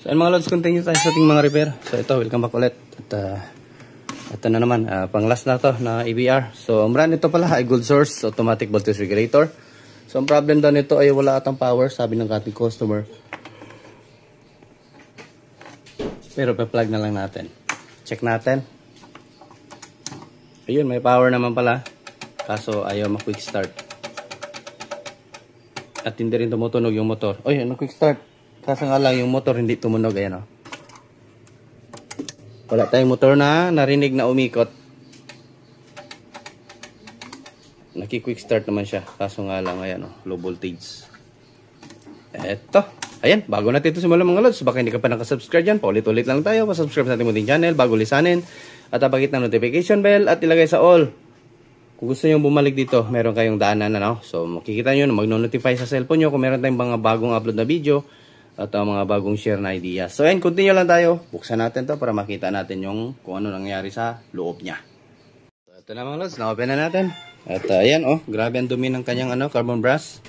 So mga lods, continue tayo sa ating mga repair. So ito, welcome back ulit. At ito na naman, pang last na to na EBR. So ang brand nito pala ay Good Source Automatic Voltage Regulator. So ang problem daw nito ay wala atang power, sabi ng ating customer. Pero pa-plug na lang natin. Check natin. Ayun, may power naman pala. Kaso ayaw ma-quick start. At hindi rin tumutunog yung motor. Oy, ano quick start? Kaso nga lang yung motor hindi tumunog. Ayan o. Wala tayong motor na narinig na umikot. Naki-quick start naman siya. Kaso nga lang, ayan o, low voltage. Eto. Ayan, bago natin ito simulan mga lods. Baka hindi ka pa nakasubscribe dyan, paulit-ulit lang tayo. Pasubscribe sa ating munting channel bago lisanin. At abagit ng notification bell at ilagay sa all. Kung gusto nyo bumalik dito, meron kayong daanan na, no? So, makikita nyo na mag-notify sa cellphone nyo kung meron tayong mga bagong upload na video at mga bagong share na ideas. So, ayan, continue lang tayo. Buksan natin to para makita natin yung kung ano nangyari sa loob niya. So, ito na mga lods, na-open na natin. At ayan, oh, grabe ang dumi ng kanyang carbon brass.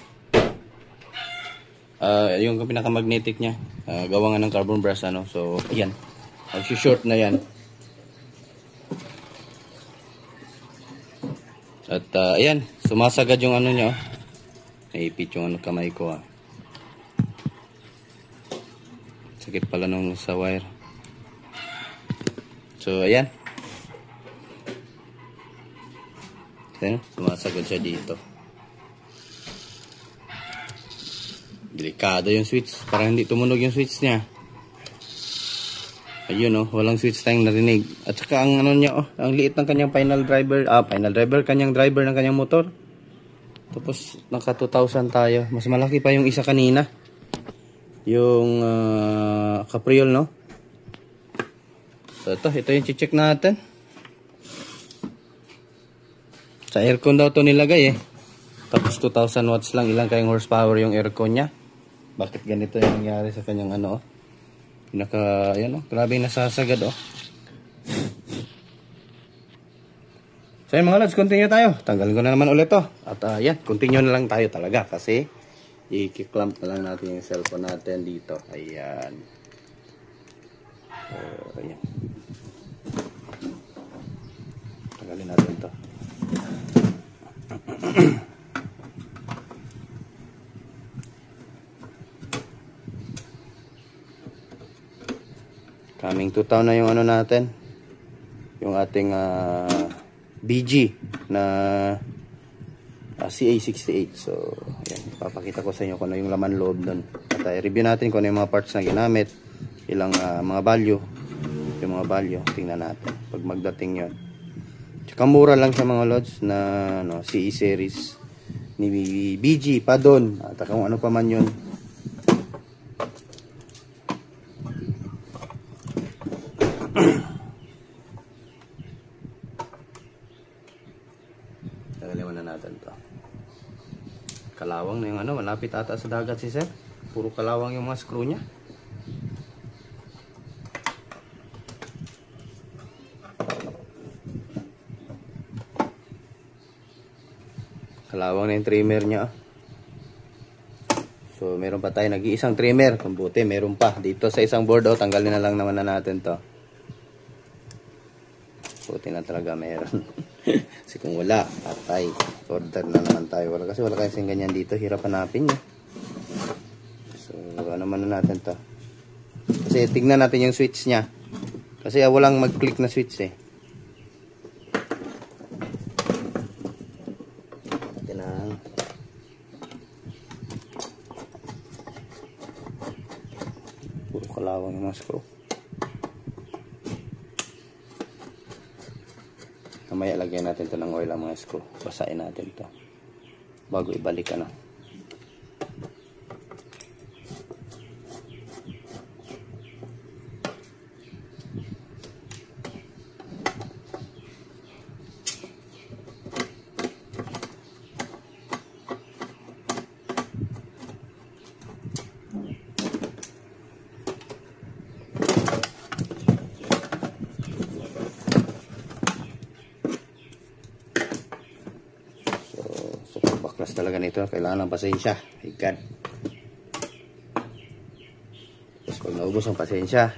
Yung pinaka-magnetic niya, gawa nga ng carbon brass, So, ayan, mag-short na yan. At ayan, sumasagad yung niya. Naipit yung kamay ko. Sakit pala nung sa wire. So ayan. Ayan, sumasagad siya dito. Delikado yung switch. Parang hindi tumunog yung switch niya. Ayun walang switch tayong narinig. At saka ang niya ang liit ng kanyang final driver, kanyang driver ng kanyang motor. Tapos naka 2,000 tayo. Mas malaki pa yung isa kanina. Yung Capriol, no? So ito yung check natin. Sa aircon daw to nilagay Tapos 2,000 watts lang, ilang kayong horsepower yung aircon niya. Bakit ganito yung nangyari sa kanyang ayan grabe nasasagad So yun mga lods, continue tayo. Tanggalin ko na naman ulit At yan, continue na lang tayo talaga kasi i-clamp na lang natin yung cellphone natin dito. Ayan. So ayan. Tanggalin natin to. Coming to town na yung natin. Yung ating BG na CA68. So, ayan. Papakita ko sa inyo kung ano yung laman loob doon. At review natin kung ano yung mga parts na ginamit. Ilang mga value. Yung mga value. Tingnan natin. Pag magdating yun. Tsaka mura lang siya mga lods na CE series ni BG pa doon. At kung ano pa man yun. Tagaliwan na natin to. Kalawang na yung malapit ata sa dagat si sir. Puro kalawang yung mga screw nya. Kalawang na yung trimmer nya. So meron pa tayo nag-iisang trimmer. Kung buti meron pa dito sa isang board tanggalin na lang naman na natin to. Buti na talaga meron. Kasi kung wala, patay. Order na naman tayo. Kasi wala kasing ganyan dito. Hirap hanapin niya. So, ano man na natin to. Kasi tignan natin yung switch niya. Kasi walang mag-click na switch Ito na. Puro kalawang yung mga screw. Mamaya lagyan natin ito ng oil ang mga screw. Basahin natin ito bago ibalik baklas talaga nito. Kailangan ng pasensya. My God. Tapos pag naubos ang pasensya.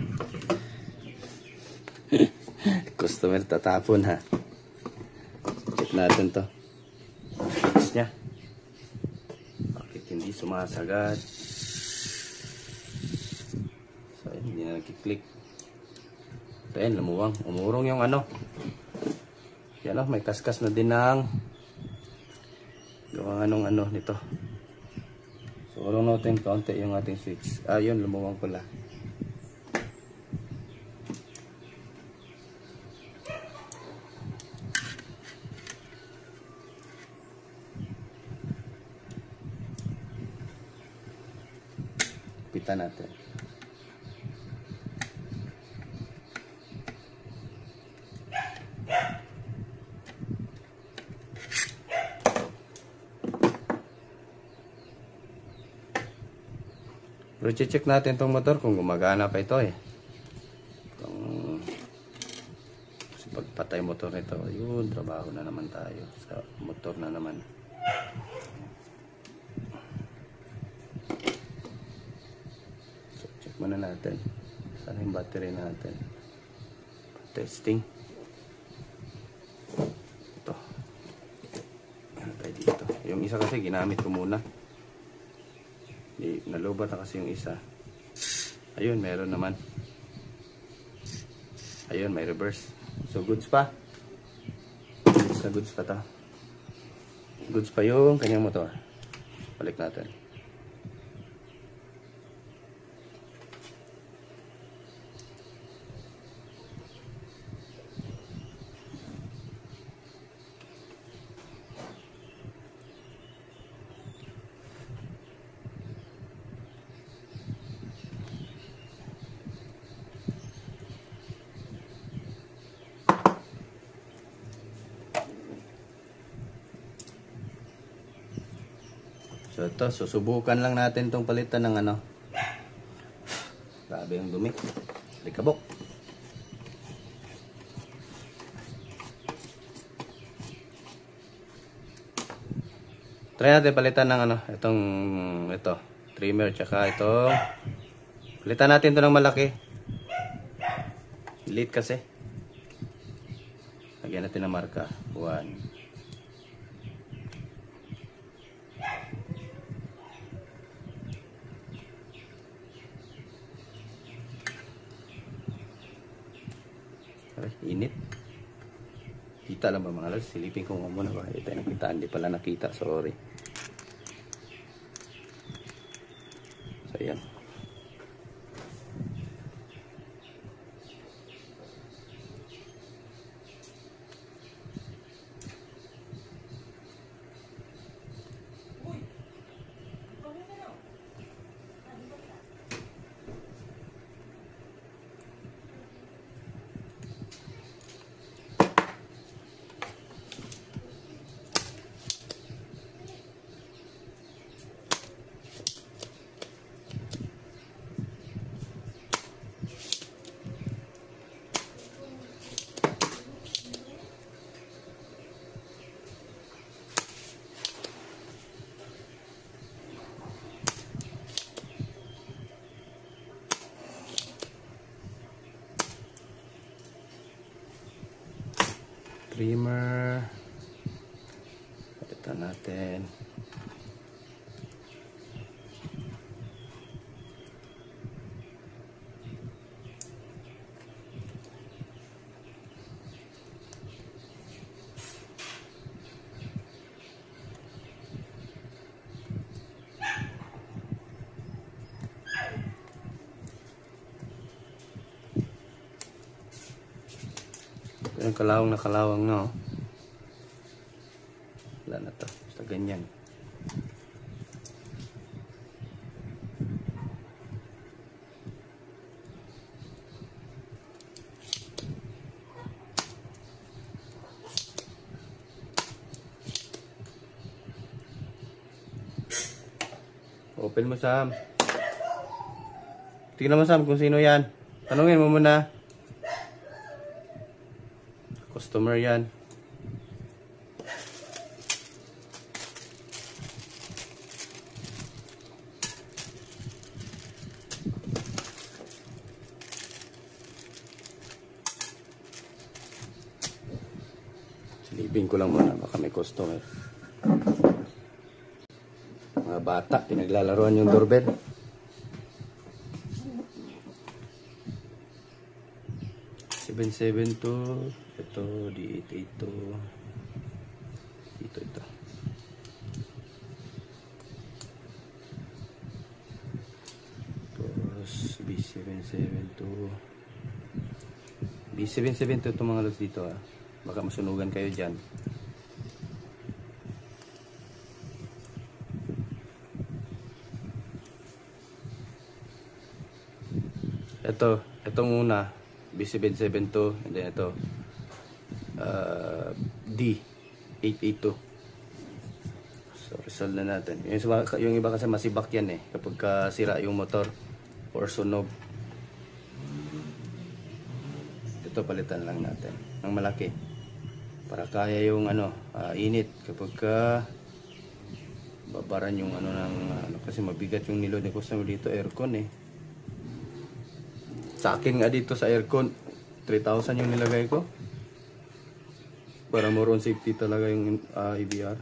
Customer tatapon ha. Check natin to. Fix niya. Bakit hindi sumasagad? So hindi na nagkiklik. So ayan, lumuwang. Umurong yung ano. Yan o, may kaskas na din ng gawang ano nito. So urong natin kaunti yung ating switch. Yun, lumuwang pala. Pitan natin. Pero check natin tong motor kung gumagana pa ito eh. Kasi pagpatay motor nito, yun, trabaho na naman tayo sa motor na naman. So check muna natin. Saan yung battery natin? Testing. Ito. Ano tayo dito? Yung isa kasi ginamit ko muna. Nalubat na kasi yung isa. Ayun, meron naman. Ayun, may reverse. So goods pa. Goods pa to. Goods pa yung kanyang motor. Balik natin. So ito, susubukan lang natin itong palitan ng ano. Grabe yung dumi. Likabok. Try natin palitan ng ano, ito, trimmer, tsaka ito. Palitan natin ito ng malaki. Liit kasi. Lagyan natin ng marka. 1. Init. Kita lang ba mga lods? Silipin ko muna ba? Ito yung nakita. Hindi pala nakita. Sorry. So yan. Primer. Ito natin. Yung kalawang na kalawang, no? Wala na to. Basta ganyan. Open mo, Sam. Tingnan mo, Sam, kung sino yan. Tanungin mo muna. Customer yan. silipin ko lang muna, baka may customer. Mga bata, pinaglalaroan yung doorbell. Seven to ito, D8 ito. Ito. Tapos B772. B772 itong mga lods dito ah. Baka masunugan kayo dyan. Itong una B772 and then ito D882. So resolve na natin. Yung iba kasi masibak yan eh kapag sira yung motor or sunog. Ito palitan lang natin ng malaki para kaya yung init kapag babaran yung kasi mabigat yung nilod ni customer dito, aircon eh. Sa akin nga dito sa aircon 3,000 yung nilagay ko para more on safety talaga yung EBR.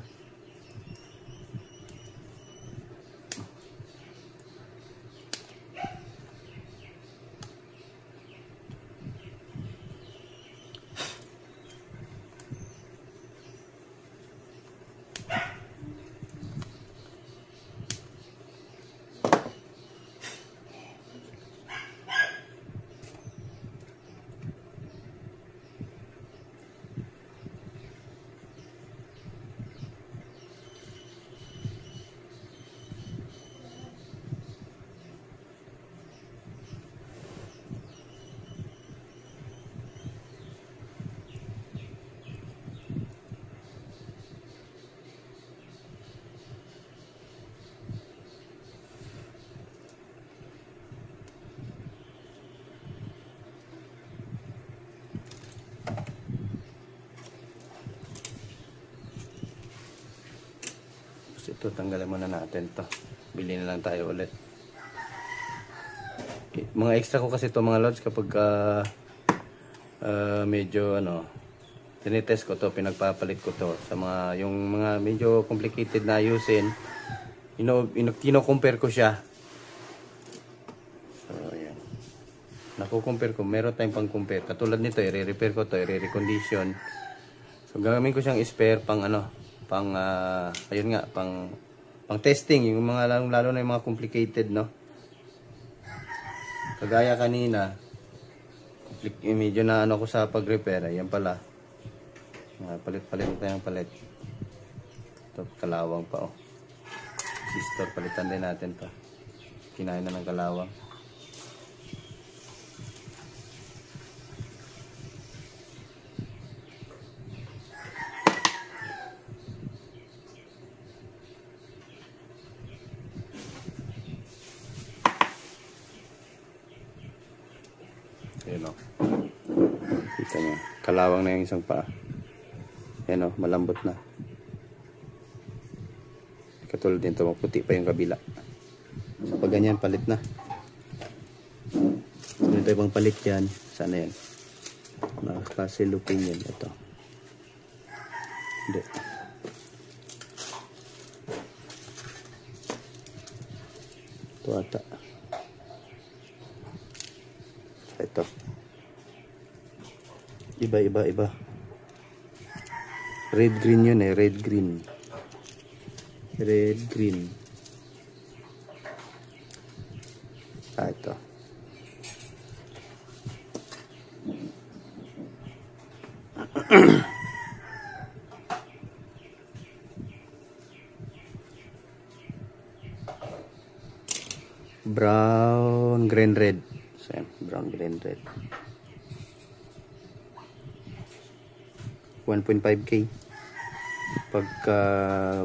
Ito tanggalin muna natin to. Bili na lang tayo ulit. Okay. Mga extra ko kasi to mga lods kapag medyo tinitest ko to, pinagpapalit ko to sa mga yung mga medyo complicated na ayusin. Kino-compare ko siya. So ayan. Nako-compare ko, meron tayong pang-compare. Katulad nito, i-repair ko to, i-recondition. So gagawin ko siyang spare pang ayun nga, pang testing, yung mga lalo na yung mga complicated, no? Kagaya kanina, medyo na ko sa pag-repair, ayan pala. Palit tayo ng palit. Ito, kalawang pa, oh. Sister, palitan din natin to. Kinain na ng kalawang. Ayan o. Kita nyo. Kalawang na yung isang paa. Ayan o. Malambot na. Katulad din ito. Maputi pa yung kabila. So pag ganyan, palit na. So ito ibang palit yan. Sana yan. Mga klase lupin yan. Ito. Hindi. Ito ata. Ito. Iba. Red green yun eh. Red green. Ito. Brown, green, red. So, brown, green, red. 1.5K. Pagka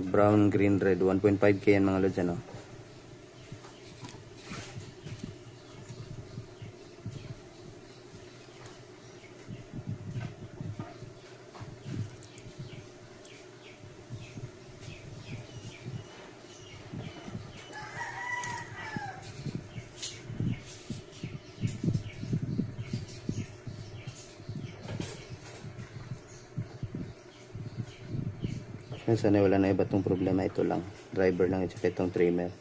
brown, green, red, 1.5K yan mga lods, ano? Sana wala na iba tong problema. Ito lang. Driver lang at saka itong trimmer.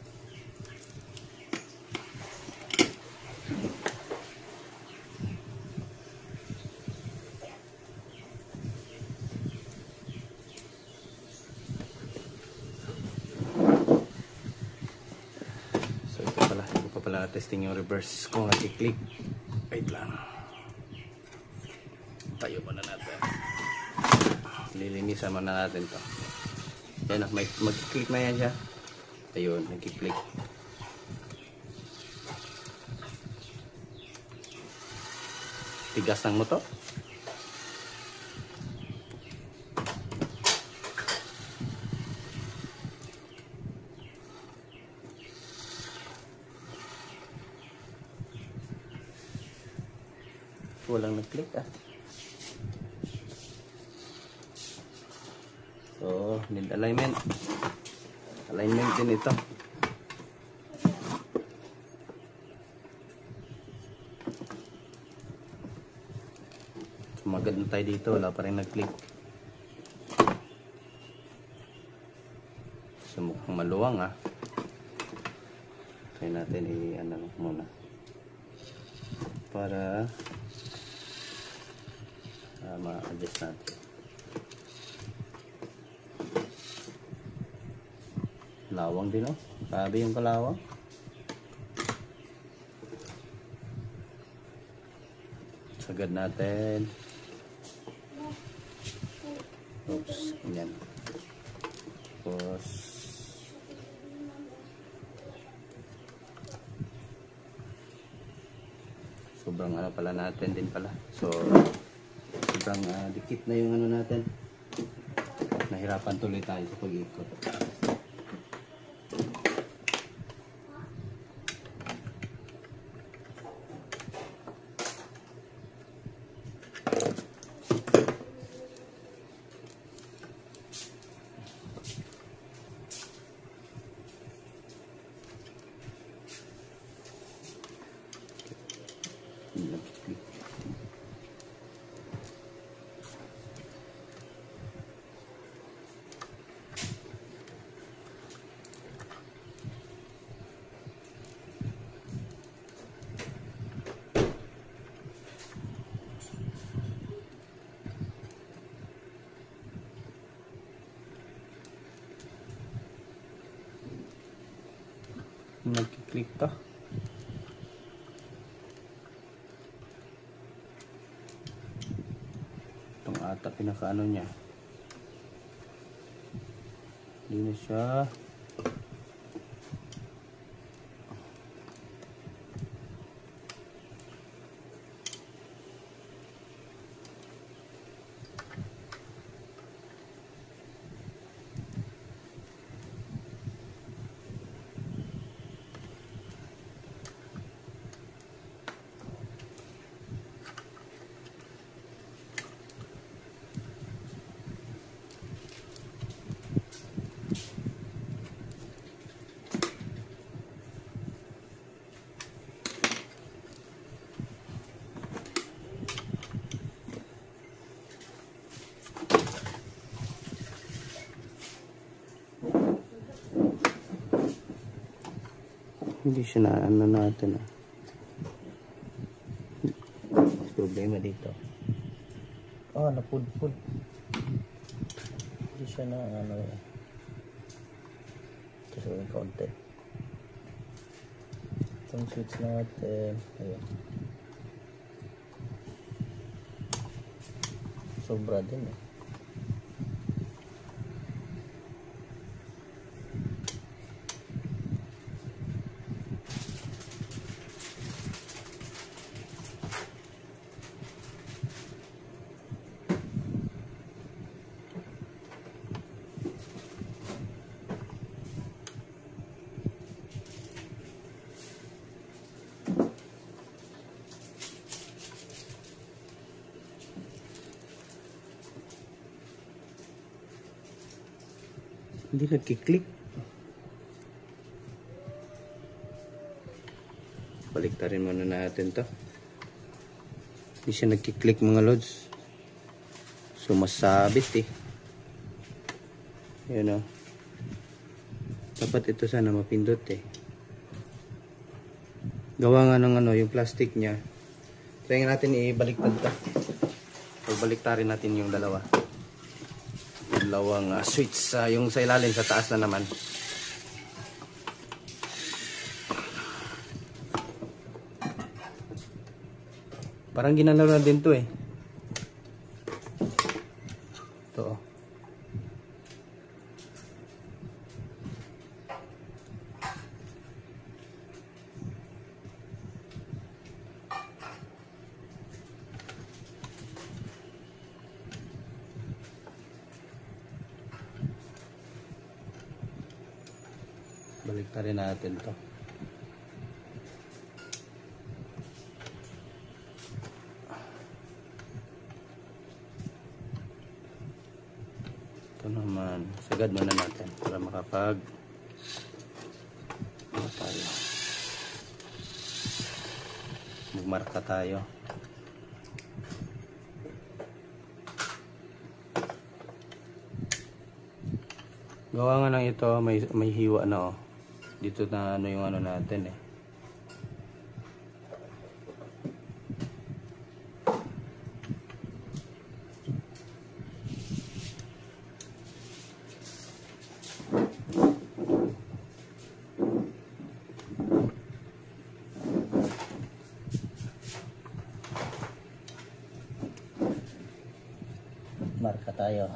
So ito pala. Ito pa pala testing yung reverse kung nag-click. Wait lang. Tayo muna natin. Lilinisan muna natin to. Yan na, mag-click na yan siya. Ayun, nag-click. Tigas ng motor. Walang nag-click ah. So, need alignment. Alignment din ito. Sumagad na tayo dito. Wala pa rin nag-click. So, mukhang maluwang ah. Try natin i-ano muna. Para ma-adjust natin. Lawang din oh. Sabi yung kalawang. Sagad natin. Oops. Ganyan. Tapos sobrang ano pala natin din pala. So sobrang dikit na yung ano natin. Nahirapan tuloy tayo sa pag-ikot. Nag-click to. Itong ata pinakaano niya. Hindi na siya. Hindi siya na ano natin ah. Problema dito. Oh, napudpud. Hindi siya na ano eh. Kasi yung konti. Itong switch natin. Ayan. Sobra din eh. Hindi nagkiklik. Baliktarin muna natin to. Hindi siya nagkiklik mga lods. So masabit eh. Yun o. Dapat ito sana mapindot eh. Gawa nga ng ano, yung plastic niya. Try natin ibaliktad ito. Pagbaliktarin natin yung dalawa. Dalawang switch. Yung sa ilalim, sa taas na naman. Parang ginalaw na din to eh. Ito oh. Baliktarin natin to. Ito naman, sagad muna natin para makapag tayo. Magmarka tayo. Gawa nga ng ito, may hiwa na oh. Dito na ano yung ano natin eh. Marka tayo.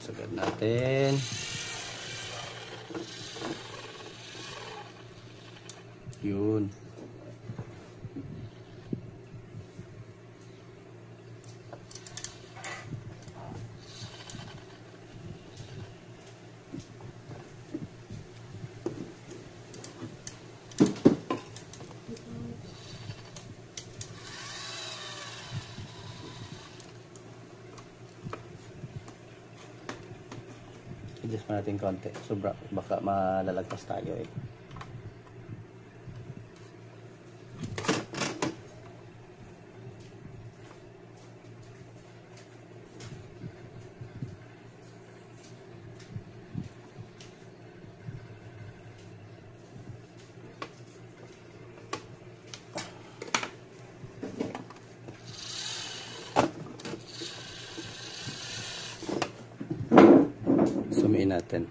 Sagad natin. Yun. Adjust pa natin konti. Sobra. Baka malalagpas tayo eh. Sumiin natin.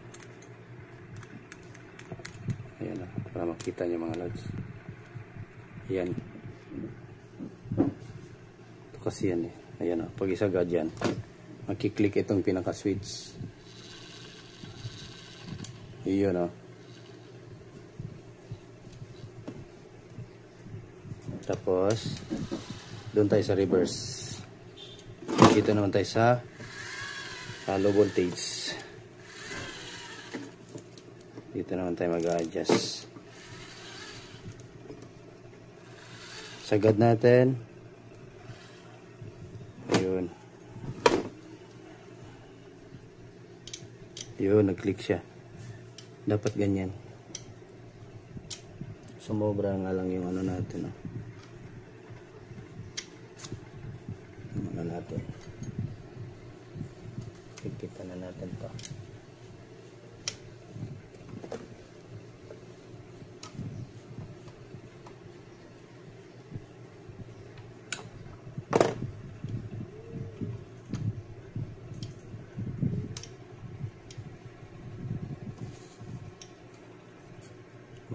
Ayan o, para makita nyo mga lods. Ayan. Ito kasi yan eh. Ayan o, pag isagad yan, makiklik itong pinaka-switch. Iyon o. Tapos, doon tayo sa reverse. Dito naman tayo sa low voltage. Dito naman tayo mag-adjust. Sagad natin. Ayun. Yun, nag-click siya. Dapat ganyan. Sumobra nga lang yung ano natin. Oh. Ano natin. Pigpitan na natin to.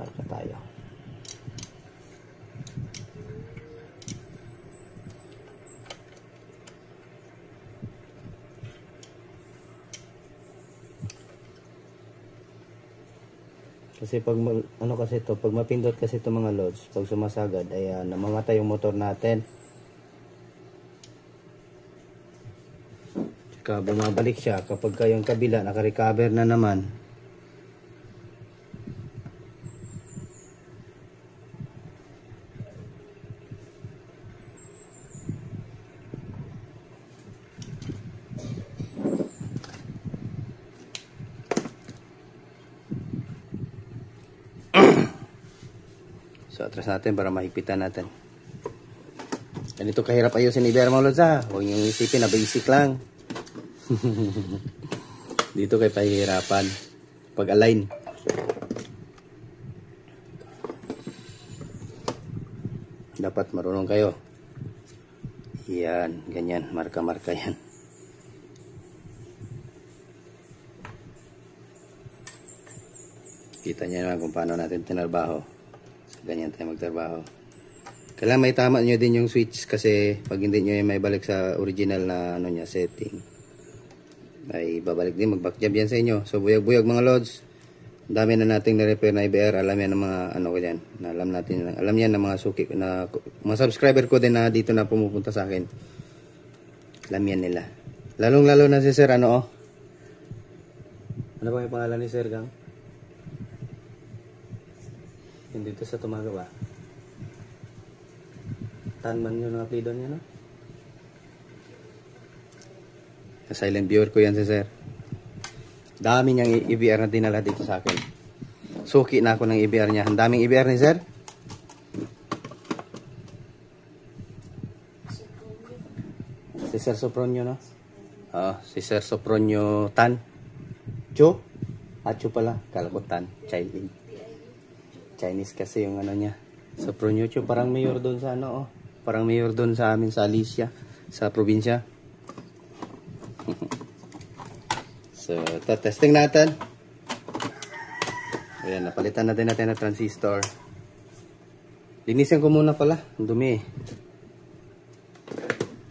Marka tayo. Kasi pag ano kasi to, pag mapindot kasi to mga lods, pag sumasagad ay namamatay yung motor natin. Tsaka bumabalik siya kapag yung kabila naka-recover na naman. So, atras natin para mahigpitan natin. Ganito kahirap ayusin IBR mga lods ha. Huwag niyong isipin na basic lang. Dito kay pahihirapan. Pag-align. Dapat marunong kayo. Yan, ganyan. Marka-marka yan. Kita niyo naman kung paano natin tinarbaho. Ganyan tayo magtrabaho. Kailangan may tama nyo din yung switch kasi pag hindi nyo may balik sa original na ano niya, setting, ay babalik din, mag back job yan sa inyo. So buyag-buyag mga lods. Dami na nating na-repair na IBR. Alam yan ng mga ano ko yan. Alam yan ng mga suki na mga subscriber ko din na dito na pumupunta sa akin. Alam yan nila. Lalong-lalo na si Sir ano Ano ba yung pangalan ni Sir Gang? Hindi dito sa Tumaga ba? Tanman yun ang apelido niya, no? Sa silent viewer ko yan si Sir. Dami niyang IBR na dinala dito sa akin. Suki na ako ng IBR niya. Ang daming IBR ni Sir. Si Sir Sopronio, no? Si Sir Sopronio Tan. Cho? Cho pala. Kala ko Tan. Chinese kasi yung ano niya. Sopronio Cho. Parang mayor doon sa ano, Parang mayor doon sa amin sa Alicia. Sa probinsya. So, ito, testing natin. Ayan, napalitan natin na transistor. Linisin ko muna pala. Ang dumi.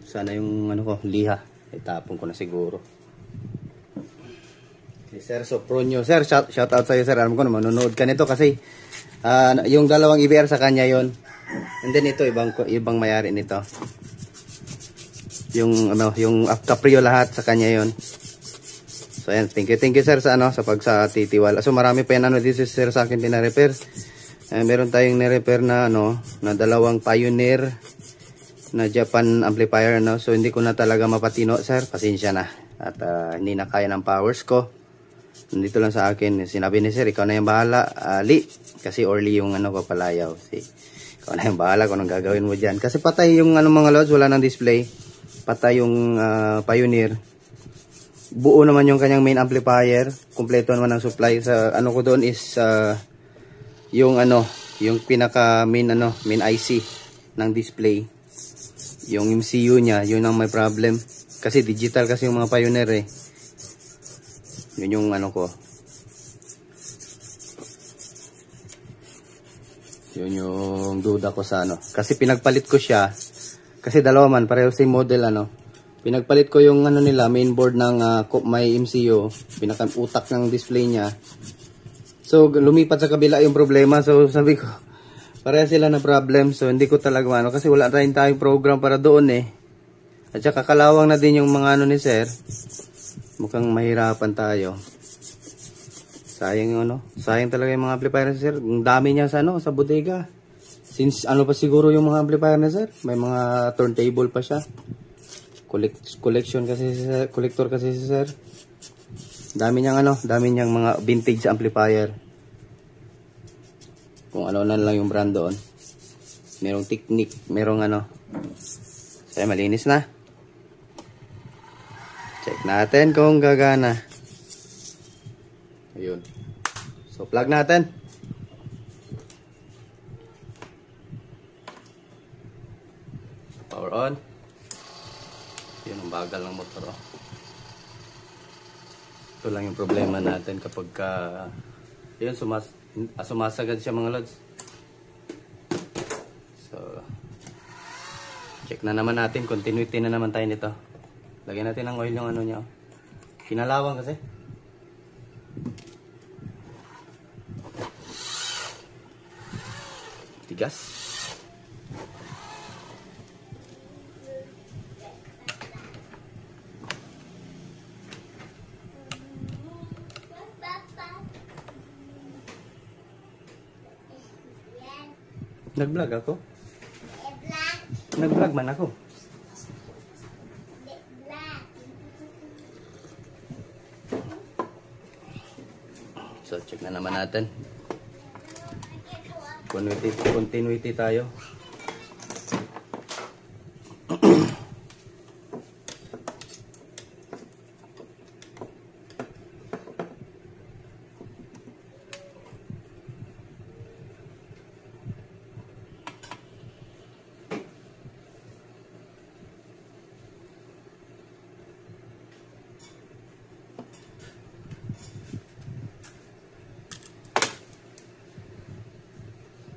Sana yung ano ko, liha. Itapon ko na siguro. Si Sir Sopronio. Sir, shout out sa iyo, Sir. Alam ko na manonood ka nito kasi yung dalawang IBR sa kanya yon. And then ito, ibang mayari nito. Yung Caprio lahat sa kanya yon. So ayan, thank you Sir sa sa pagtitiwala. So marami pa yan dito Sir sa akin pina-repair. Meron tayong ni-repair na na dalawang Pioneer na Japan amplifier So hindi ko na talaga mapatino Sir, pasensya na. At hindi na kaya ng powers ko. Nandito lang sa akin, sinabi ni Sir, ikaw na yung bahala, Ali. Kasi Orly yung papalayaw. Ikaw na yung bahala kung anong gagawin mo dyan. Kasi patay yung mga loads, wala ng display. Patay yung Pioneer. Buo naman yung kanyang main amplifier. Kompleto naman ang supply. Sa ko doon is yung pinaka main IC ng display. Yung MCU niya, yun ang may problem. Kasi digital kasi yung mga Pioneer Yun yung ko. Yun yung duda ko sa Kasi pinagpalit ko siya. Kasi dalawa man, pareho same model Pinagpalit ko yung nila, mainboard ng may MCU, pinaka-utak ng display niya. So lumipat sa kabila yung problema. So sabi ko, pareha sila na problem. So hindi ko talaga kasi wala tayong program para doon At saka kalawang na din yung mga ni Sir. Mukhang mahirapan tayo. Sayang sayang talaga yung mga amplifier ni Sir. Ang dami niya sa bodega. Since pa siguro yung mga amplifier ni Sir, may mga turntable pa siya. Collection kasi collector kasi si Sir. Dami niyang mga vintage amplifier. Kung ano na lang yung brand doon. Merong technique, merong Kaya malinis na. Check natin kung gagana. Ayun. So plug natin. Power on. Yun ang bagal ng motor Ito lang yung problema natin kapag yun Sumasagad siya mga lods. So, check na naman natin. Continuity na naman tayo nito. Lagyan natin ng oil yung ano niya. Kinalawang kasi. Tigas. Nag-vlog ako? Nag-vlog man ako. So, check na naman natin. Continuity tayo.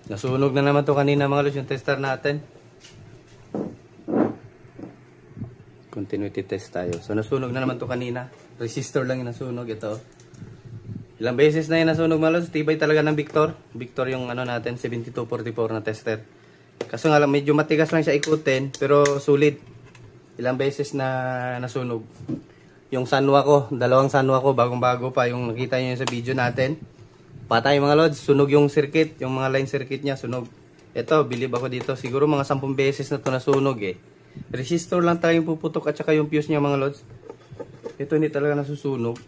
Nasunog na naman to kanina mga lods, yung tester natin. Continuity test tayo. So nasunog na naman to kanina. Resistor lang yung nasunog ito. Ilang beses na yung nasunog mga lods. Tibay talaga ng Victor. Victor yung ano natin, 7244 na tester. Kaso nga lang medyo matigas lang siya ikutin, pero sulit. Ilang beses na nasunog. Yung sanwa ko, dalawang sanwa ko, bagong-bago pa yung nakita nyo sa video natin. Patay mga lods, sunog yung circuit, yung mga line circuit niya, sunog. Ito, believe ako dito, siguro mga 10 beses na to nasunog eh. Resistor lang tayo yung puputok at saka yung fuse niya mga lods. Ito hindi talaga nasusunog.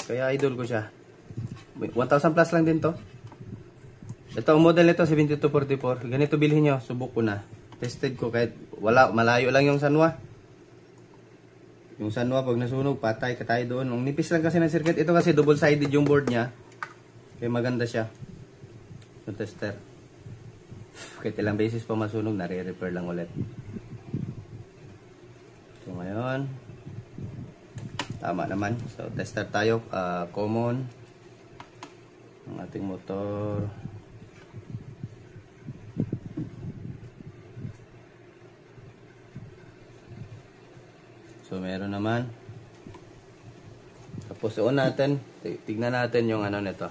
Kaya idol ko siya. 1,000 plus lang din to. Ito, ang model nito 7244. Ganito bilhin nyo, subok ko na. Tested ko kahit wala, malayo lang yung sanwa. Yung sanwa pag nasunog, patay ka tayo doon. Ang nipis lang kasi ng circuit. Ito kasi double sided yung board niya. Kaya maganda siya. Yung tester. Kahit ilang beses pa masunog, nare-repair lang ulit. So ngayon, tama naman. So tester tayo. Common. Ang ating motor. So meron naman. Tapos on natin, tignan natin yung ano nito.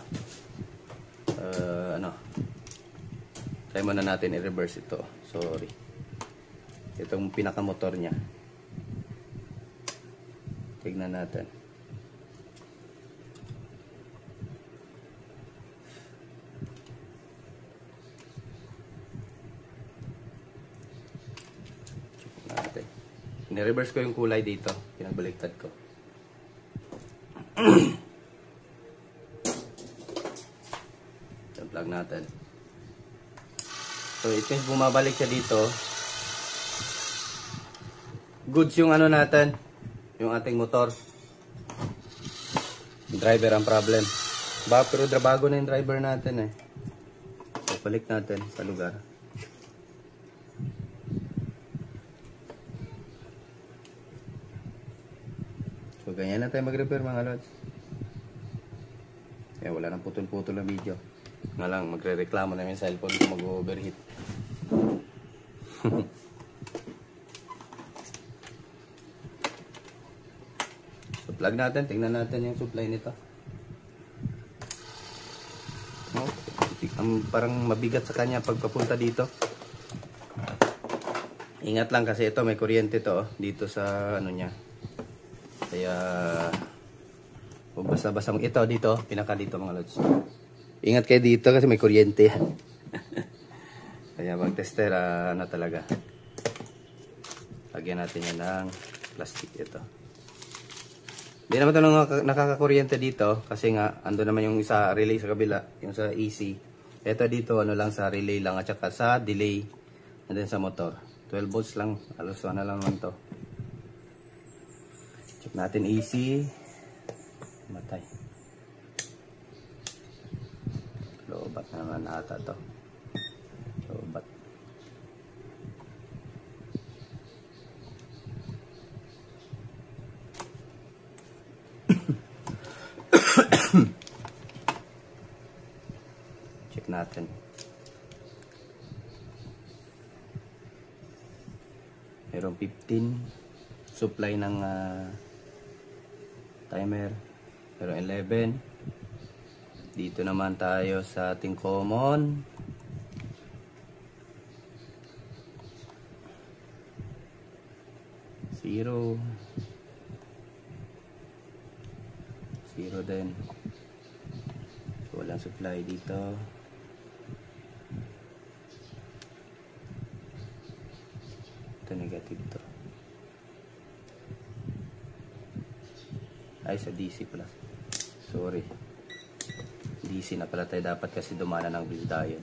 Try muna natin i-reverse ito. Sorry. Itong pinaka-motor niya. Tignan natin. Check natin. Ni-reverse ko yung kulay dito. Pinagbaliktad ko. Plug natin. So it means bumabalik siya dito. Goods yung ano natin, yung ating motor. Yung driver ang problem. Pero bago na yung driver natin eh. So balik natin sa lugar. So ganyan na tayo mag-repair mga lods. Kaya wala nang putol-putol na video. Nga lang, magre-reklamo na yung cellphone ko mag-overheat. So, plug natin. Tingnan natin yung supply nito. Parang mabigat sa kanya pagpapunta dito. Ingat lang kasi ito, may kuryente to. Dito sa ano niya. Kaya, basta-basta ito dito, pinaka dito mga lods. Ingat kayo dito kasi may kuryente yan. Kaya mag-tester na talaga. Lagyan natin yan ng plastic ito. Hindi naman ito nakakakuryente dito kasi nga ando naman yung isa relay sa kabila, yung sa AC. Ito dito ano lang sa relay lang at saka sa delay and then sa motor. 12 volts lang, alos na lang naman to. Check natin AC. Matay. Lobat na naman ata to. Lobat. natin. Merong 15 supply ng timer. Merong 11. Dito naman tayo sa ating common. Zero din. So, walang supply dito. Ito negative to. Ay, sa DC pala. Sorry. DC na pala tayo dapat kasi dumana ng Bizdayan.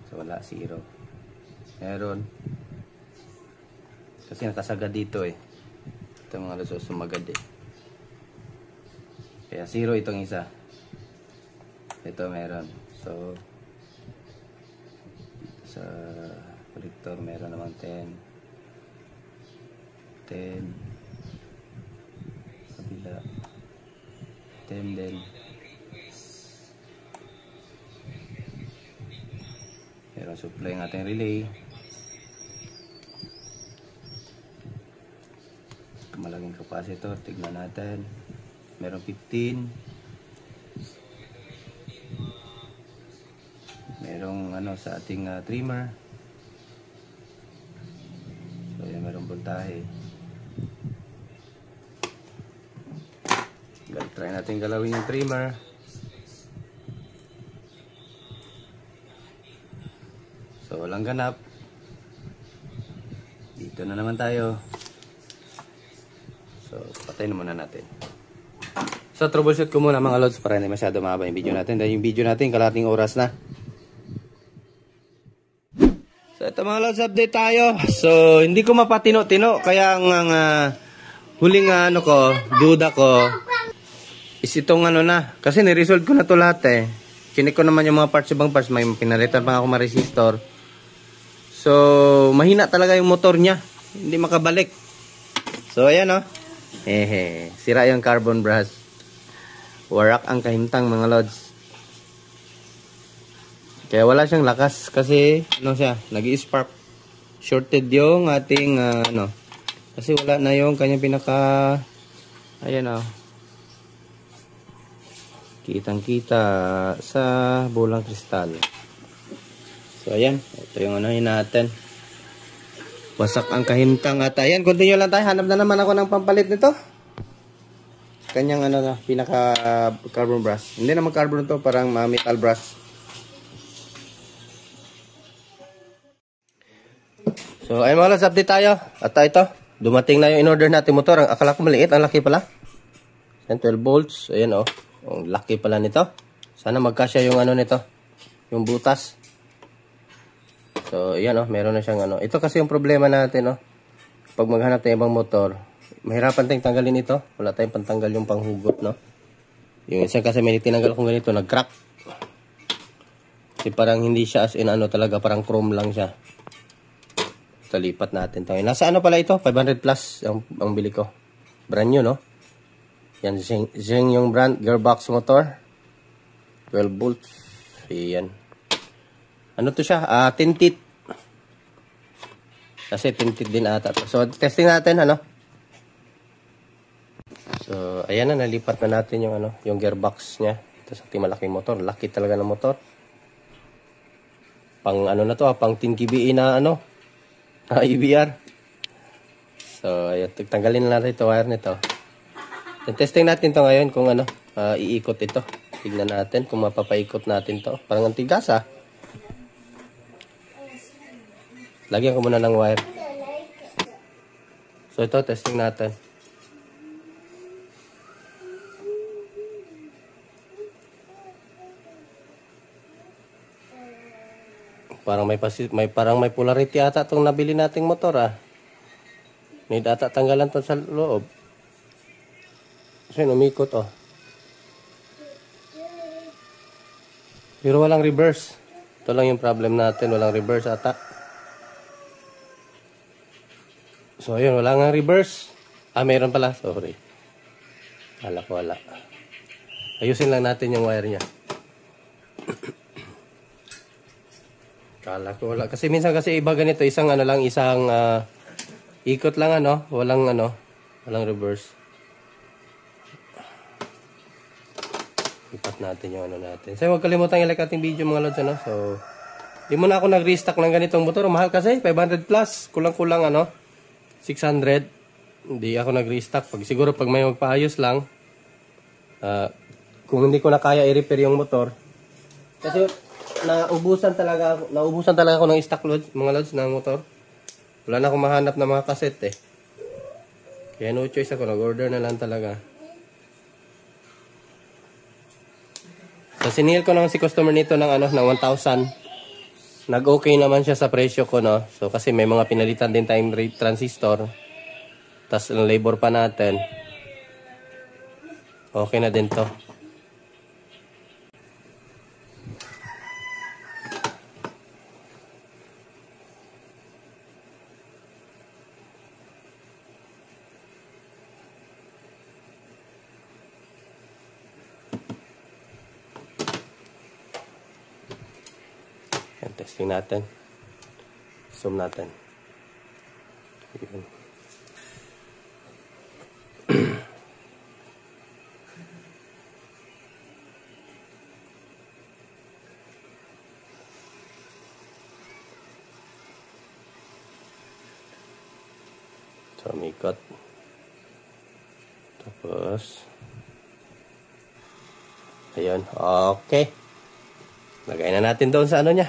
So, wala. 0. Meron. Kasi nakasagad dito eh. Ito mga luso sumagad eh. Kaya 0 itong isa. Ito meron. So, sa collector meron naman 10. Kabila 10 din. Meron supply ng ating relay. Malaking capacitor, tignan natin. Meron 15. Merong ano sa ating trimmer. So yan, merong voltahe. Try natin galawin yung trimmer. So walang ganap. Dito na naman tayo. So patay na muna natin. So troubleshoot ko muna mga lods para hindi masyado mahaba yung video natin. Dahil yung video natin kalating oras na. So ito mga lods, update tayo. So hindi ko mapatino-tino. Kaya ang huling ano ko, duda ko is itong ano na. Kasi niresolve ko na to lahat eh. Chinik ko naman yung mga parts, ibang parts. May pinalitan pa ako mga resistor. So mahina talaga yung motor niya. Hindi makabalik. So ayan o. Sira yung carbon brush. Warak ang kahintang mga lods. Kaya wala siyang lakas kasi ano siya, nag-i-spark. Shorted yung ating ano. Kasi wala na yung kanyang pinaka ayan kitang-kita sa bulang kristal. So ayan, ito yung ano natin. Wasak ang kahintang at ayan, continue lang tayo. Hanap na naman ako ng pampalit nito. Kanyang ano na, pinaka carbon brush. Hindi naman carbon to, parang metal brush. So ayun mga lods, update tayo. At ito, dumating na yung in-order natin motor. Ang akala ko maliit, ang laki pala. 12 volts, ayan ang laki pala nito. Sana magkasya yung ano nito, yung butas. So ayan meron na siyang ano. Ito kasi yung problema natin pag maghanap ng ibang motor, mahirapan tayong tanggalin ito. Wala tayong pantanggal yung panghugot, no? Yung isang kasi may tinanggal kong ganito, nag-crack. Kasi parang hindi siya as in ano talaga, parang chrome lang siya. Talipat natin ito. Nasa ano pala ito? 500 plus ang bili ko. Brand new, no? Yan, Zheng yung brand, gearbox motor. 12 volts. Yan. Ano to siya? Tinted. Kasi tinted din ata to. So, testing natin, ano? So, ayan na, nalipat na natin yung ano, yung gearbox niya. Ito sa ating malaking motor. Laki talaga ng motor. Pang ano na to, pang 10 kBE na ano, EBR. So, ayan, tanggalin na natin ito, wire nito. Then, testing natin to ngayon kung ano, iikot ito. Tignan natin kung mapapaikot natin to. Parang antigas Lagyan ko muna ng wire. So, ito, testing natin. Parang may polarity ata itong nabili nating motor Need ata tanggalan to sa loob. Kasi umikot Pero walang reverse. Ito lang yung problem natin, walang reverse ata. So ayun, wala nga reverse. Mayroon pala, sorry. Wala. Ayusin lang natin yung wire niya. Kala ko wala. Kasi minsan kasi iba ganito, isang ano lang, isang ikot lang walang reverse. Ipat natin yung natin. So, huwag kalimutan i-like ating video mga lods, So, di mo na ako nag-restock ng ganitong motor. Mahal kasi, 500 plus. Kulang-kulang 600. Hindi ako nag-restock. Siguro pag may magpaayos lang, kung hindi ko na kaya i-repair yung motor. Kasi, naubusan talaga ako ng stock loads, mga lods ng motor. Wala na akong mahanap na mga cassette Kaya no choice ako, nag-order na lang talaga. So, sinihil ko naman si customer nito ng 1,000. Nag-okay naman siya sa presyo ko, So, kasi may mga pinalitan din tayong transistor. Tapos, ang labor pa natin. Okay na din to. Yan, testing natin. Zoom natin. Yun. So, mikot. Tapos, ayun. Okay. Lagay na natin doon sa niya.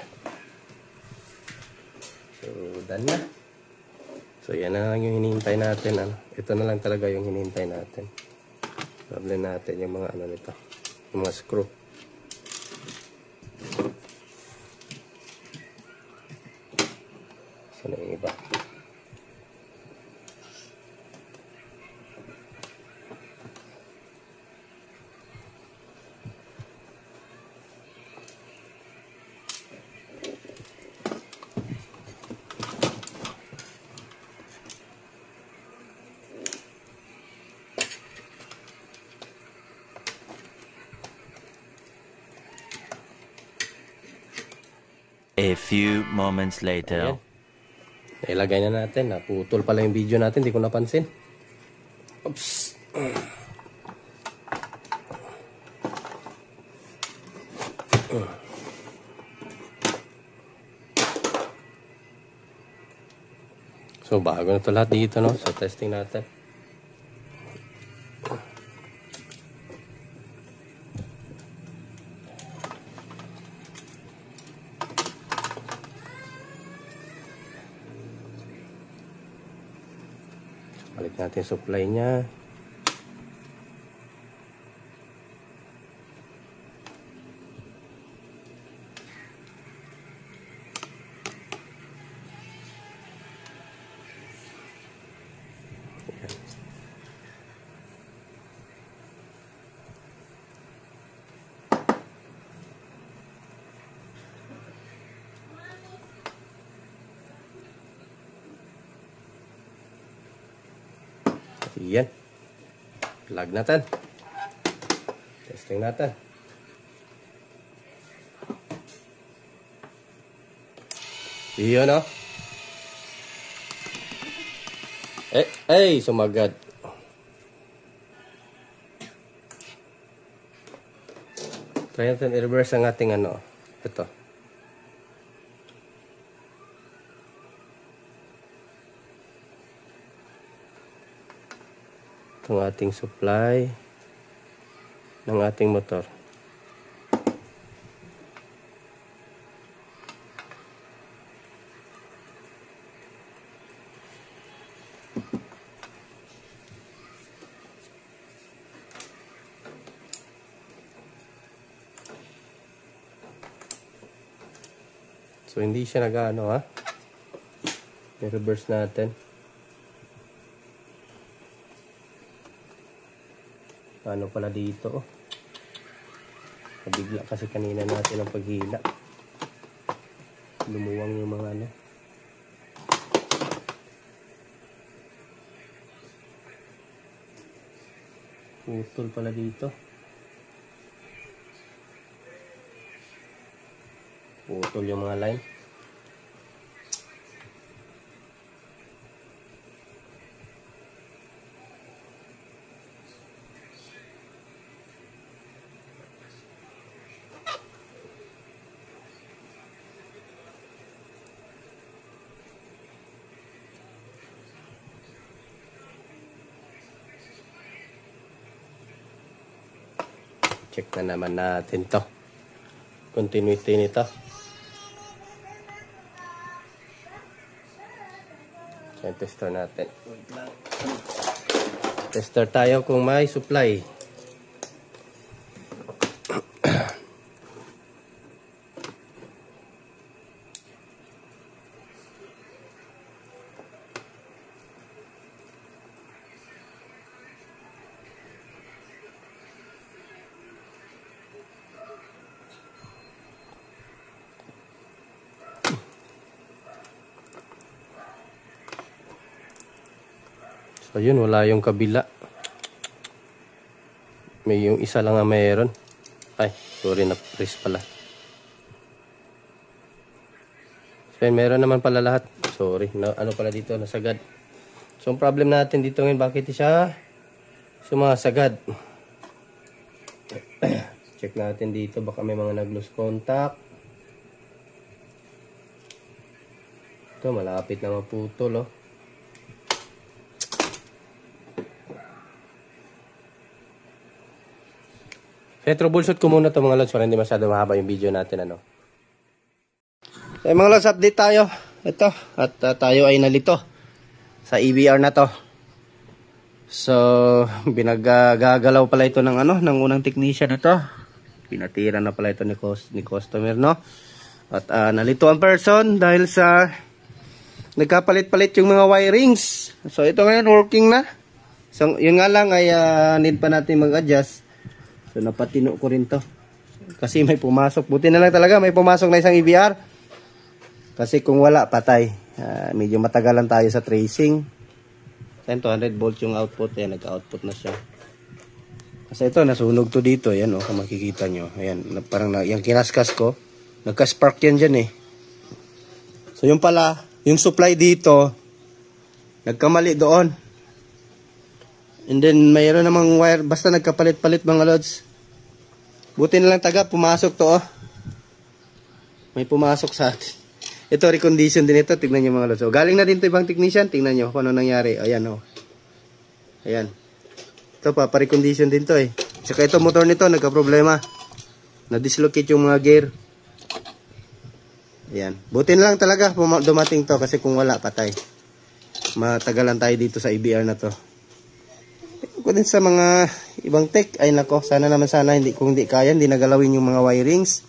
So, done na. So, yan na lang yung hinihintay natin. Ito na lang talaga yung hinihintay natin. Problem natin yung mga nito. Yung mga screw. Saan yung iba? A few moments later. Ayan. Ilagay na natin. Naputol pala yung video natin. Hindi ko napansin. Oops. So, bago na ito lahat dito, So, testing natin. Balik natin supply niya. Yan. Plug natin. Testing natin. Iyon sumagad. Try natin i-reverse ang ating ito. Itong ating supply ng ating motor. So, hindi siya nag-ano, i-reverse natin. Ano pala dito, Nabigla kasi kanina natin ang paghila. Lumuwang yung mga Putol pala dito. Putol yung mga line. check na naman natin to. Continuity nito. So, tester natin. Tester tayo kung may supply. So yun, wala yung kabila. May yung isa lang nga mayroon. Ay, sorry, na-press pala. So yun, meron naman pala lahat. Sorry, ano pala dito, nasagad. So ang problem natin dito ngayon, bakit siya sumasagad? Check natin dito, baka may mga nag-lose contact. Ito, malapit na maputol, oh. Kaya troubleshoot ko muna ito mga lods para hindi masyado mahaba yung video natin. Ano. So mga lods, update tayo. Ito. At tayo ay nalito sa EBR na to. So binagagalaw pala ito ng ng unang technician na to. Pinatira na pala ito ni customer, no. At nalito ang person dahil sa nagkapalit-palit yung mga wirings. So ito ngayon working na. So yun nga lang ay need pa natin mag-adjust. So napatino ko rin to. Kasi may pumasok. Buti na lang talaga may pumasok na isang EBR. Kasi kung wala, patay. Medyo matagalan tayo sa tracing. 200 volts yung output. Ayan, nag-output na siya. Kasi ito, nasunog to dito. Ayan, kung makikita nyo. Ayan, parang yung kinaskas ko. Nagka-spark yan dyan eh. So yung pala, yung supply dito, nagkamali doon. And then, mayroon namang wire. Basta nagkapalit-palit mga lods. Buti na lang pumasok to, oh. May pumasok sa atin. Ito, recondition din ito. Tignan nyo mga lods. So, galing na din ito ibang technician. Tingnan nyo kung ano nangyari. Ayan, oh. Ayan. Ito pa, pa-recondition din to, eh. Saka ito, motor nito, nagka-problema. Na-dislocate yung mga gear. Ayan. Buti na lang talaga dumating to. Kasi kung wala, patay. Matagalan tayo dito sa EBR na to. Ko din sa mga ibang tech, ay nako, sana hindi, kung hindi kaya, hindi nagalawin yung mga wirings.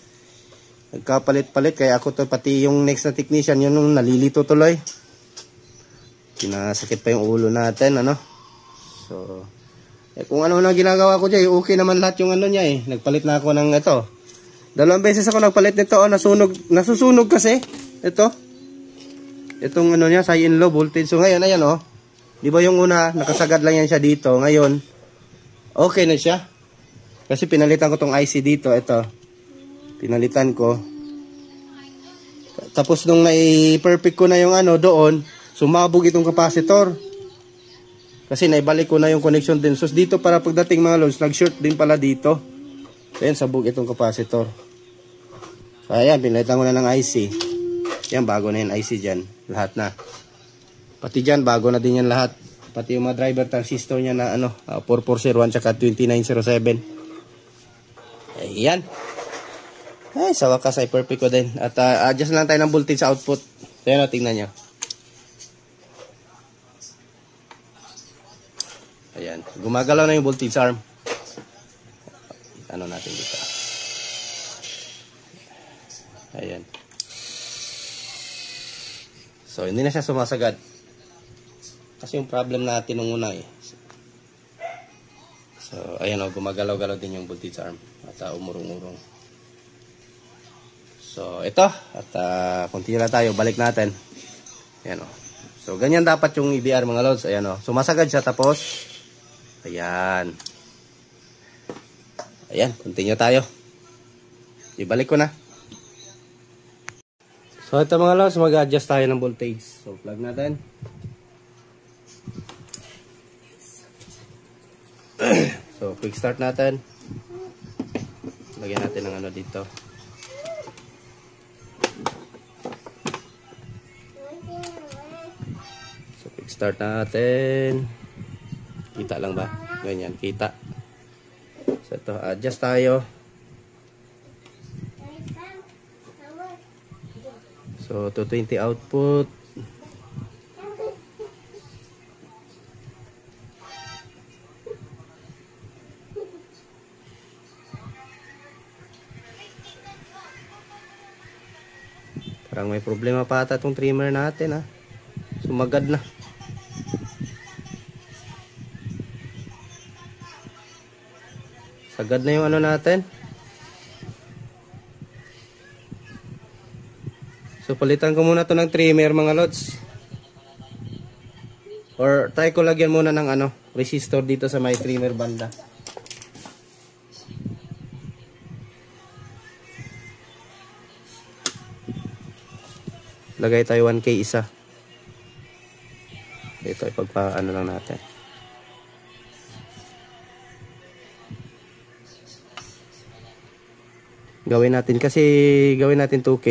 Nagkapalit-palit, kaya ako to, pati yung next na technician, yun nung nalilito tuloy. Pinasakit pa yung ulo natin, ano. So, kung ano na ginagawa ko dyan, okay naman lahat yung niya eh. Nagpalit na ako ng ito. 2 beses ako nagpalit nito, nasusunog kasi, ito. Itong niya, high and low voltage. So ngayon, ayan oh. Di ba yung una, nakasagad lang yan siya dito. Ngayon, okay na siya. Kasi pinalitan ko tong IC dito. Ito. Pinalitan ko. Tapos nung nai-perfect ko na yung doon, sumabog itong capacitor. Kasi naibalik ko na yung connection din. So dito para pagdating mga loads, nag-short din pala dito. So yan, sabog itong capacitor. So ayan, pinalitan ko na ng IC. Yan, bago na yung IC dyan. Lahat na. Pati dyan, bago na din yan lahat. Pati yung mga driver transistor niya na 4401 tsaka 2907. Ayan. Ay, sa wakas ay perfect ko din. At adjust lang tayo ng voltage sa output. Ayan o, tingnan nyo. Ayan. Gumagalaw na yung voltage arm. Ano natin dito. Ayan. So, hindi na siya sumasagad. Kasi yung problem natin nung una eh. So, ayan o, gumagalaw-galaw din yung voltage arm. At umurong-urong. So, ito. At continue na tayo. Balik natin. Ayan o. So, ganyan dapat yung EBR mga loads. Ayan o. Sumasagad siya tapos. Ayan. Ayan. Continue tayo. Ibalik ko na. So, ito mga loads. Mag-adjust tayo ng voltage. So, plug natin. So, quick start natin. Lagyan natin ng dito. So, quick start natin. Kita lang ba? Ganyan, kita. So ito, adjust tayo. So 220 output. Parang may problema pa ata itong trimmer natin ha. Sumagad na. Sagad na yung ano natin. So palitan ko muna to ng trimmer mga lods. Or try ko lagyan muna ng ano, resistor dito sa may trimmer banda. Lagay tayo 1K isa. Dito ipagpa-ano lang natin. Gawin natin 2K.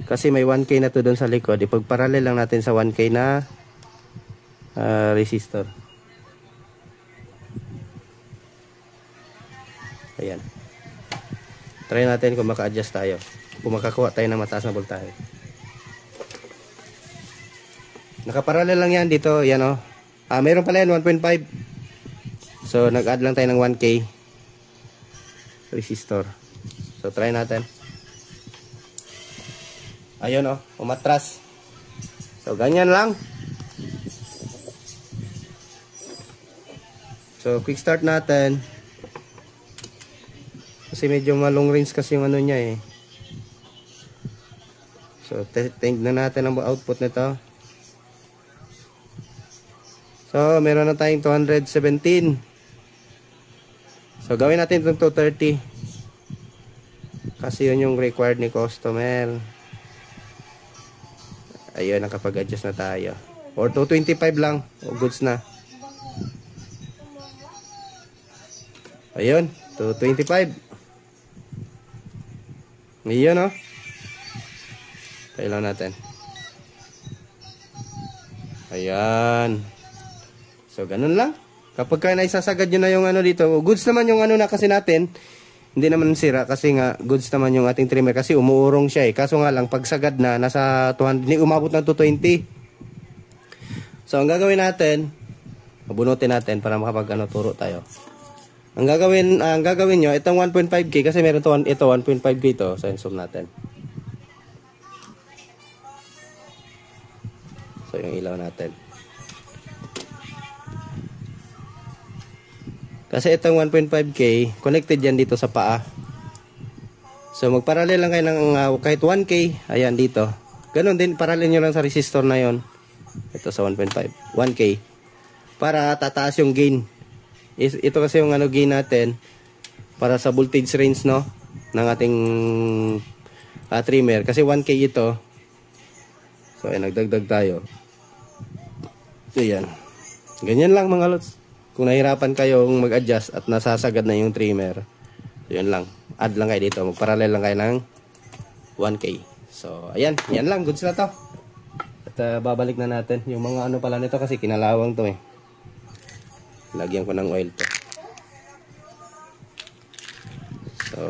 Kasi may 1K na to doon sa likod. Ipagparallel lang natin sa 1K na resistor. Ayan. Try natin kung maka-adjust tayo. Kung makakuha tayo ng mataas na voltahe. Nakaparallel lang yan dito. Yan o. Mayroon pala yan 1.5. So nag-add lang tayo ng 1K resistor. So try natin. Ayun o. Umatras. So ganyan lang. So quick start natin. Kasi medyo malong range kasi yung ano niya eh. So tingnan natin ang output nito. So meron na tayong 217. So gawin natin itong 230. Kasi yun yung required ni customer. Ayun, nakapag-adjust na tayo. Or 225 lang. O goods na. Ayun, 225. Ayun o. Kailangan natin. Ayan. So, ganun lang. Kapag ka naisasagad nyo na yung ano dito, goods naman yung ano na kasi natin, hindi naman sira kasi nga goods naman yung ating trimmer kasi umuurong siya eh. Kaso nga lang, pag sagad na, nasa 200, umabot ng 220. So, ang gagawin natin, mabunutin natin para makapag ano, turo tayo. Ang gagawin nyo, itong 1.5K kasi meron to, ito 1.5K to. So, zoom natin. So, yung ilaw natin. Kasi itong 1.5K, connected yan dito sa paa. So, magparallel lang kayo ng kahit 1K. Ayan, dito. Ganon din, parallel nyo lang sa resistor na yon. Ito sa 1.5. 1K. Para tataas yung gain. Ito kasi yung ano gain natin. Para sa voltage range, no? Ng ating trimmer. Kasi 1K ito. So, ayan, nagdagdag tayo. Ayan. Ganyan lang mga lods. Kung nahirapan kayong mag-adjust at nasasagad na yung trimmer, yun lang. Add lang kayo dito. Magparallel lang kayo ng 1K. So, ayan. Yan lang. Goods na to. At babalik na natin. Yung mga ano pala nito kasi kinalawang to eh. Lagyan ko ng oil to. So,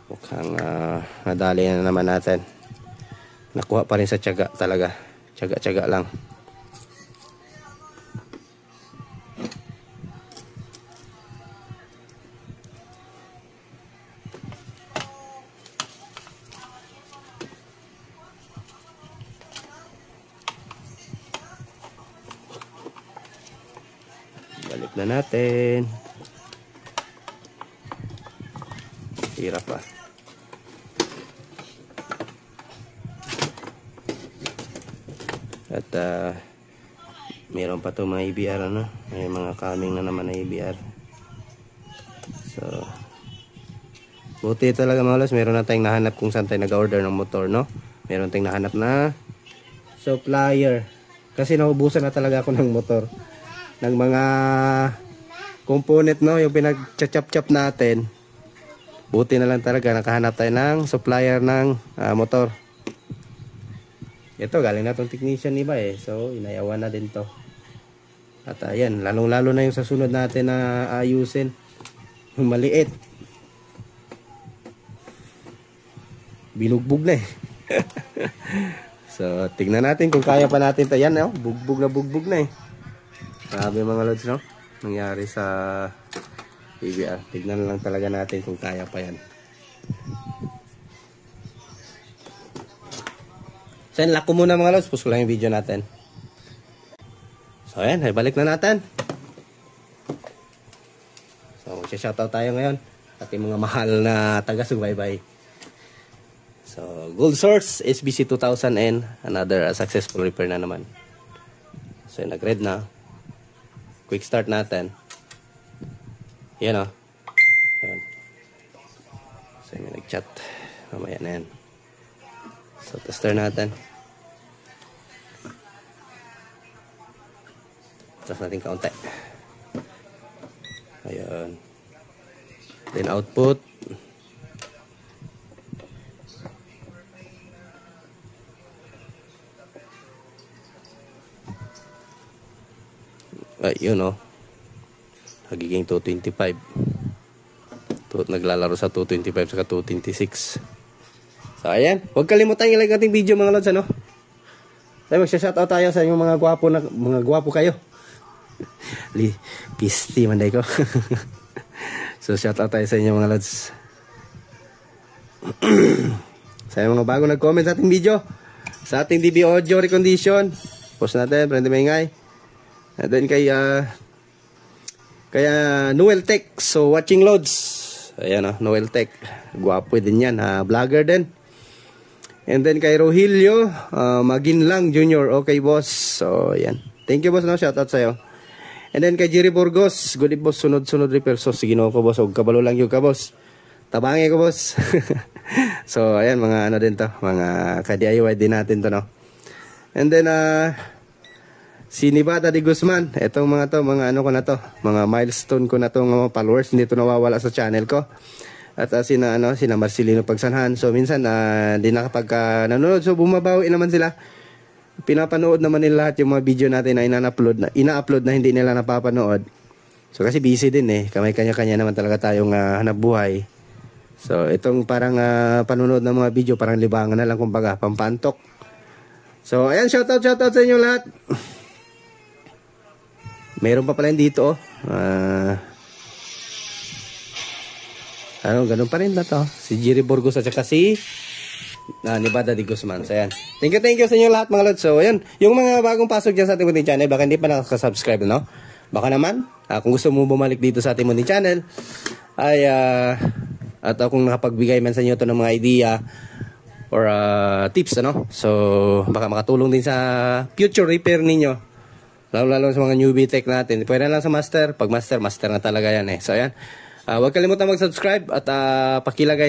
mukhang nadali na naman natin. Nakuha pa rin sa tiyaga talaga. Tiyaga-tiyaga lang. Balik na natin. Hirap pa. At mayroon pa ito mga EBR ano. May mga coming na naman na EBR. So buti talaga mga lods, meron na tayong nahanap kung saan tayo nag-order ng motor, no? Meron tayong nahanap na supplier. Kasi naubusan na talaga ako ng motor. Ng mga component, no? Yung pinag-chop-chop natin. Buti na lang talaga nakahanap tayo ng supplier ng motor. Ito galing na tong technician iba eh. So inayawan na din to. At ayan, lalong-lalo na yung sa sunod natin na ayusin. Yung maliit. Binugbog na eh. So, tingnan natin kung kaya pa natin. Ayan, oh, bugbog na eh. Sabi mga lods, no? Nangyari sa EBR. Tignan lang talaga natin kung kaya pa yan. So, lock ko muna mga lods. Push ko lang yung video natin. So, ayan. Balik na natin. So, shoutout tayo ngayon. Ating mga mahal na taga-subaybay. So, Gold Source, SBC 2000N. Another successful repair na naman. So, nag-red na. Quick start natin. Yan o. Yan. So, may nag-chat. Mamaya na yan. So, tester natin. Tapos natin kaunti. Ayan. Then output. Yun o. Nagiging 225. Naglalaro sa 225 saka 226. So ayan. Huwag kalimutan i-like ating video mga lods, ano. Tayo magsha-shoutout tayo sa inyong mga gwapo na, mga gwapo kayo. Pisti manday ko. So shoutout tayo sa inyo mga lods. Sa mga bago nag-comment sa ating video, sa ating DB audio recondition, post natin, friend maingay. And then kaya Noel Tech, so watching loads. Ayan o, Noel Tech. Gwapo din yan, vlogger din. And then kay Rogelio Maginlang Jr. Okay boss. So ayan. Thank you boss, no? Shoutout sa'yo. And then kay Jerry Burgos, good boss, sunod-sunod repair. So sige no ko boss, huwag kabalo lang yung ka boss. Tabangi ko boss. So ayan, mga ano din to, mga ka-DIY din natin to, no. And then si Nivada de Guzman, etong mga to, mga ano ko na to, mga milestone ko na to, mga followers, hindi to nawawala sa channel ko. At sina Marcelino Pagsanhan. So minsan hindi nakapag nanonood, so bumabawi naman sila. Pinapanood naman nila lahat yung mga video natin na ina-upload na hindi nila napapanood. So kasi busy din eh. Kamay kanya-kanya naman talaga tayong hanap buhay. So itong parang panonood ng mga video, parang libangan na lang kumbaga, pampantok. So ayan, shoutout sa inyo lahat. Meron pa pala dito ganun pa rin na to. Si Jerry Burgos at saka si Nivada de Guzman. So ayan. Thank you sa inyo lahat mga lods. So ayan, yung mga bagong pasok dyan sa ating munting channel, baka hindi pa nakasubscribe, no? Baka naman, kung gusto mo bumalik dito sa ating munting channel, ay at kung nakapagbigay man sa inyo to ng mga idea or tips, ano? So baka makatulong din sa future repair ninyo. Lalo sa mga newbie tech natin. Pwede lang sa master. Pag master na talaga yan eh. So ayan. Huwag kalimutan mag-subscribe at pakilagay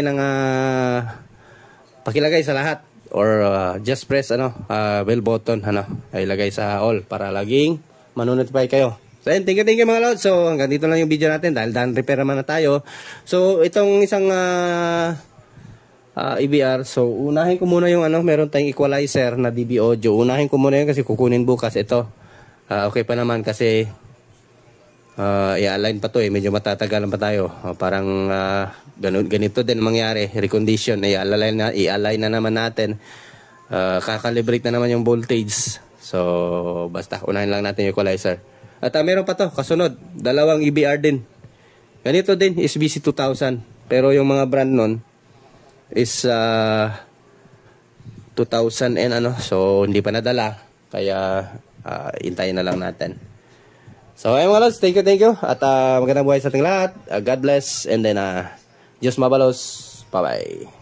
sa lahat or just press bell button, ilagay sa all para laging manonotify kayo. So ayan, thank you mga lods. So hanggang dito lang yung video natin dahil done repair naman na tayo. So itong isang EBR, so unahin ko muna yung meron tayong equalizer na DB audio. Unahin ko muna yun kasi kukunin bukas ito. Okay pa naman kasi i-align pa to eh, medyo matatagalan pa tayo. Parang ganito din mangyari, recondition, i-align na naman natin. Kakalibrate na naman yung voltage. So basta unahin lang natin yung equalizer. At meron pa to, kasunod, dalawang EBR din. Ganito din, SBC 2000. Pero yung mga brand nun is 2000 and so hindi pa nadala. Kaya intayin na lang natin. So ayun mga lods, thank you. At magandang buhay sa ating lahat. God bless. And then Diyos mabalos. Bye bye.